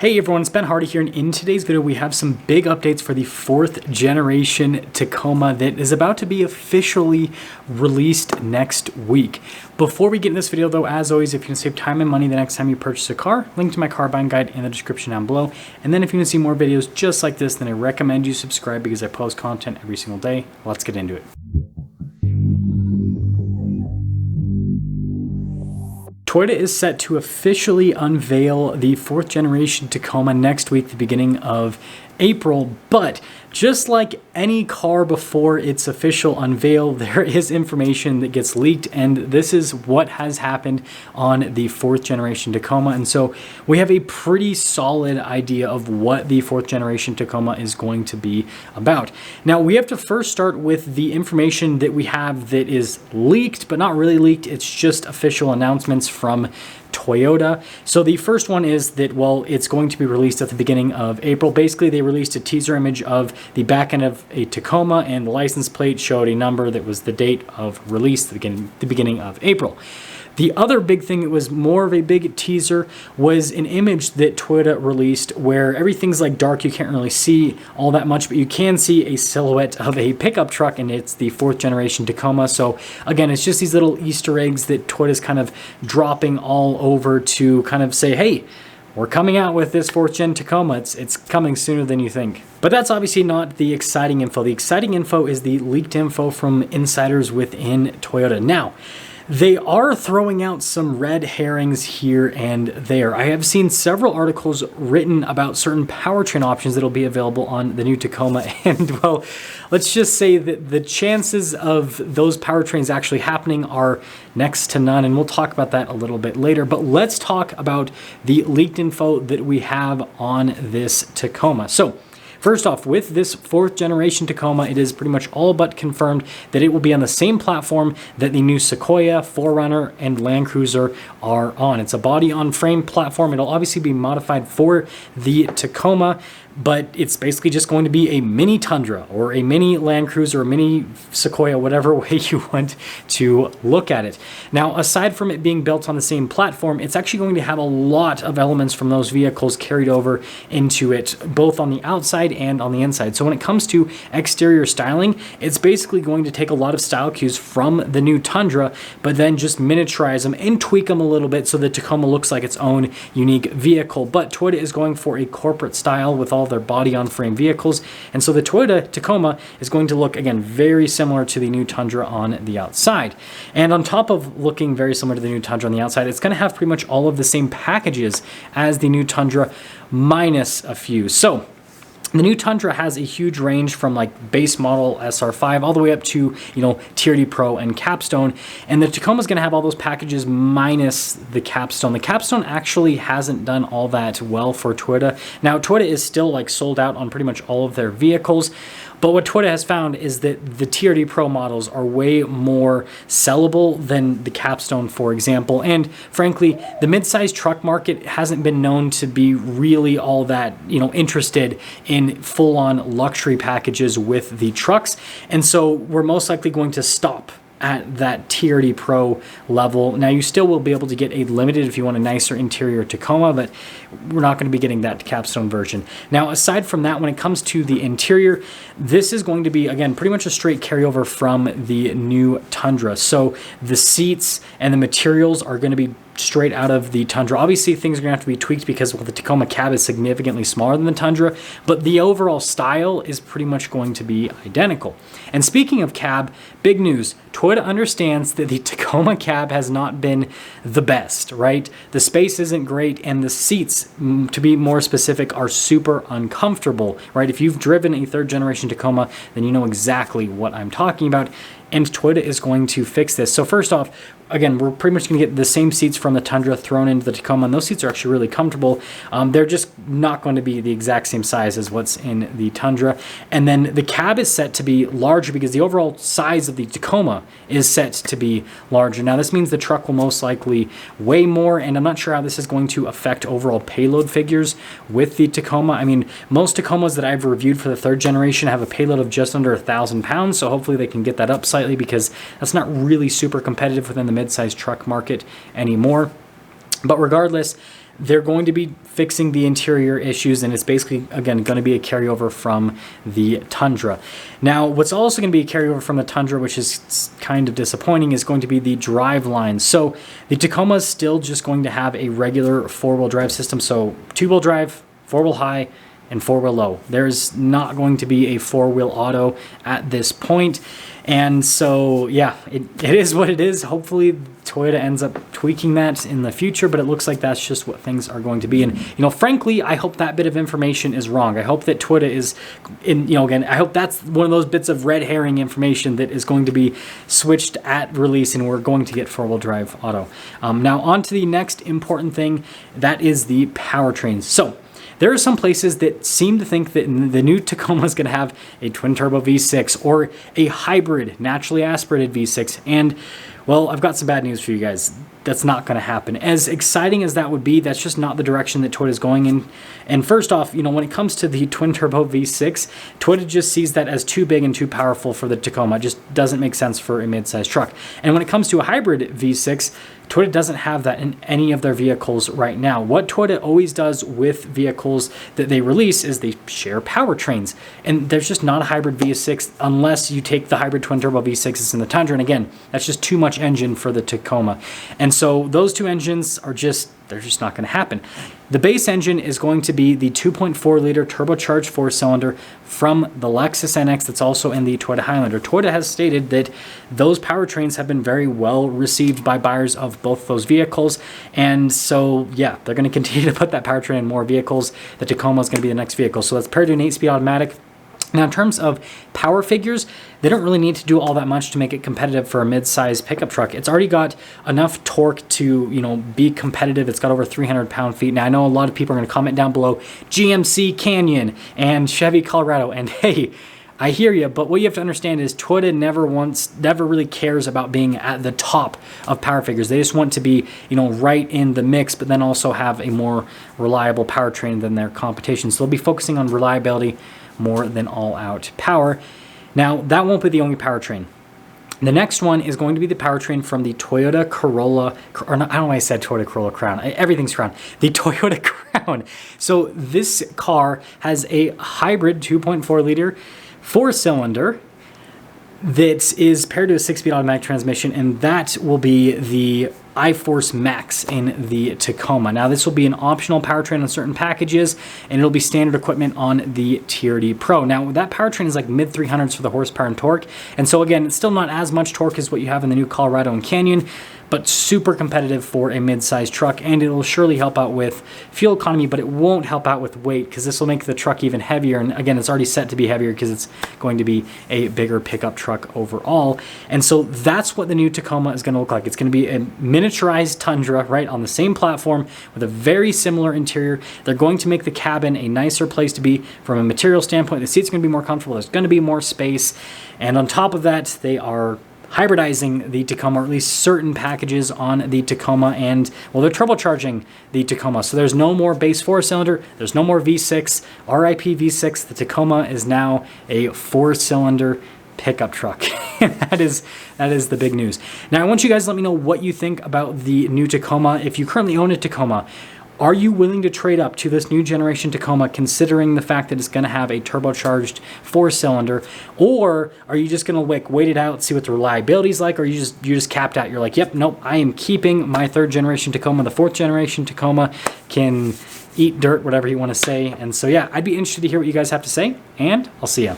Hey everyone, it's Ben Hardy here, and in today's video we have some big updates for the 4th generation Tacoma that is about to be officially released next week. Before we get in this video though, as always, if you can save time and money the next time you purchase a car, link to my car buying guide in the description down below. And then if you want to see more videos just like this, then I recommend you subscribe because I post content every single day. Let's get into it. Toyota is set to officially unveil the 4th generation Tacoma next week, the beginning of April, but just like any car before its official unveil, there is information that gets leaked, and this is what has happened on the 4th generation Tacoma. And so we have a pretty solid idea of what the 4th generation Tacoma is going to be about. Now, we have to first start with the information that we have that is leaked, but not really leaked. It's just official announcements from Toyota. So the first one is that, well, it's going to be released at the beginning of April. Basically, they released a teaser image of the back end of a Tacoma, and the license plate showed a number that was the date of release, the beginning of April. The other big thing that was more of a big teaser was an image that Toyota released where everything's like dark. You can't really see all that much, but you can see a silhouette of a pickup truck, and it's the 4th generation Tacoma. So again, it's just these little Easter eggs that Toyota's kind of dropping all over to kind of say, hey, we're coming out with this 4th gen Tacoma. It's coming sooner than you think. But that's obviously not the exciting info. The exciting info is the leaked info from insiders within Toyota. Now, they are throwing out some red herrings here and there. I have seen several articles written about certain powertrain options that will be available on the new Tacoma. And well, let's just say that the chances of those powertrains actually happening are next to none. And we'll talk about that a little bit later. But let's talk about the leaked info that we have on this Tacoma. So, first off, with this 4th generation Tacoma, it is pretty much all but confirmed that it will be on the same platform that the new Sequoia, 4Runner, and Land Cruiser are on. It's a body-on-frame platform. It'll obviously be modified for the Tacoma, but it's basically just going to be a mini Tundra or a mini Land Cruiser or a mini Sequoia, whatever way you want to look at it. Now, aside from it being built on the same platform, it's actually going to have a lot of elements from those vehicles carried over into it, both on the outside and on the inside. So when it comes to exterior styling, it's basically going to take a lot of style cues from the new Tundra, but then just miniaturize them and tweak them a little bit so the Tacoma looks like its own unique vehicle. But Toyota is going for a corporate style with all their body-on-frame vehicles, and so the Toyota Tacoma is going to look, again, very similar to the new Tundra on the outside. And on top of looking very similar to the new Tundra on the outside, it's going to have pretty much all of the same packages as the new Tundra, minus a few. So the new Tundra has a huge range from like base model SR5 all the way up to, TRD Pro and Capstone. And the Tacoma is going to have all those packages minus the Capstone. The Capstone actually hasn't done all that well for Toyota. Now, Toyota is still like sold out on pretty much all of their vehicles. But what Toyota has found is that the TRD Pro models are way more sellable than the Capstone, for example. And frankly, the midsize truck market hasn't been known to be really all that, interested in full-on luxury packages with the trucks. And so we're most likely going to stop at that TRD Pro level. Now, you still will be able to get a limited if you want a nicer interior Tacoma, but we're not going to be getting that Capstone version. Now, aside from that, when it comes to the interior, this is going to be, again, pretty much a straight carryover from the new Tundra. So the seats and the materials are going to be straight out of the Tundra. Obviously, things are going to have to be tweaked because, well, the Tacoma cab is significantly smaller than the Tundra, but the overall style is pretty much going to be identical. And speaking of cab, big news. Toyota understands that the Tacoma cab has not been the best, right? The space isn't great, and the seats, to be more specific, are super uncomfortable, right? If you've driven a 3rd generation Tacoma, then you know exactly what I'm talking about. And Toyota is going to fix this. So first off, again, we're pretty much going to get the same seats from the Tundra thrown into the Tacoma, and those seats are actually really comfortable. They're just not going to be the exact same size as what's in the Tundra. And then the cab is set to be larger because the overall size of the Tacoma is set to be larger. Now, this means the truck will most likely weigh more, and I'm not sure how this is going to affect overall payload figures with the Tacoma. I mean, most Tacomas that I've reviewed for the 3rd generation have a payload of just under 1,000 pounds, so hopefully they can get that up slightly because that's not really super competitive within the mid-sized truck market anymore. But regardless, they're going to be fixing the interior issues, and it's basically, again, going to be a carryover from the Tundra. Now, what's also going to be a carryover from the Tundra, which is kind of disappointing, is going to be the drive line. So the Tacoma is still just going to have a regular four-wheel drive system, so two-wheel drive, four-wheel high, and four-wheel low. There's not going to be a four-wheel auto at this point. And so, yeah, it is what it is. Hopefully, Toyota ends up tweaking that in the future, but it looks like that's just what things are going to be. And, frankly, I hope that bit of information is wrong. I hope that Toyota is, again, I hope that's one of those bits of red herring information that is going to be switched at release and we're going to get four-wheel drive auto. Now, on to the next important thing, that is the powertrains. So, there are some places that seem to think that the new Tacoma is going to have a twin-turbo V6 or a hybrid, naturally aspirated V6. And, well, I've got some bad news for you guys. That's not going to happen. As exciting as that would be, that's just not the direction that Toyota is going in. And first off, when it comes to the twin-turbo V6, Toyota just sees that as too big and too powerful for the Tacoma. It just doesn't make sense for a mid-size truck. And when it comes to a hybrid V6, Toyota doesn't have that in any of their vehicles right now. What Toyota always does with vehicles that they release is they share powertrains. And there's just not a hybrid V6 unless you take the hybrid twin-turbo V6s in the Tundra. And again, that's just too much engine for the Tacoma. And so those two engines are they're just not going to happen. The base engine is going to be the 2.4-liter turbocharged four-cylinder from the Lexus NX that's also in the Toyota Highlander. Toyota has stated that those powertrains have been very well received by buyers of both those vehicles. And so, yeah, they're going to continue to put that powertrain in more vehicles. The Tacoma is going to be the next vehicle. So that's paired to an 8-speed automatic. Now, in terms of power figures, they don't really need to do all that much to make it competitive for a mid-size pickup truck. It's already got enough torque to, be competitive. It's got over 300 pound-feet. Now, I know a lot of people are going to comment down below, GMC Canyon and Chevy Colorado. And hey, I hear you, but what you have to understand is Toyota never really cares about being at the top of power figures. They just want to be, right in the mix, but then also have a more reliable powertrain than their competition. So they'll be focusing on reliability more than all-out power. Now, that won't be the only powertrain. The next one is going to be the powertrain from the Toyota Corolla, or not, I don't know why I said Toyota Corolla Crown. Everything's Crown. The Toyota Crown. So this car has a hybrid 2.4-liter four-cylinder that is paired to a 6-speed automatic transmission, and that will be the iForce Max in the Tacoma. Now, this will be an optional powertrain on certain packages, and it'll be standard equipment on the TRD Pro. Now, that powertrain is like mid-300s for the horsepower and torque, and so again, it's still not as much torque as what you have in the new Colorado and Canyon, but super competitive for a mid-sized truck, and it'll surely help out with fuel economy, but it won't help out with weight because this will make the truck even heavier. And again, it's already set to be heavier because it's going to be a bigger pickup truck overall. And so that's what the new Tacoma is going to look like. It's going to be a miniaturized Tundra, right, on the same platform with a very similar interior. They're going to make the cabin a nicer place to be from a material standpoint. The seats are going to be more comfortable. There's going to be more space. And on top of that, they are hybridizing the Tacoma, or at least certain packages on the Tacoma, and, well, they're turbocharging the Tacoma. So there's no more base four-cylinder, there's no more V6, RIP V6. The Tacoma is now a four-cylinder pickup truck. that is the big news. Now, I want you guys to let me know what you think about the new Tacoma. If you currently own a Tacoma, are you willing to trade up to this new generation Tacoma, considering the fact that it's going to have a turbocharged four-cylinder, or are you just going to wait it out, see what the reliability is like, or you're just capped out? You're like, yep, nope, I am keeping my third generation Tacoma. The fourth generation Tacoma can eat dirt, whatever you want to say. And so, yeah, I'd be interested to hear what you guys have to say, and I'll see ya.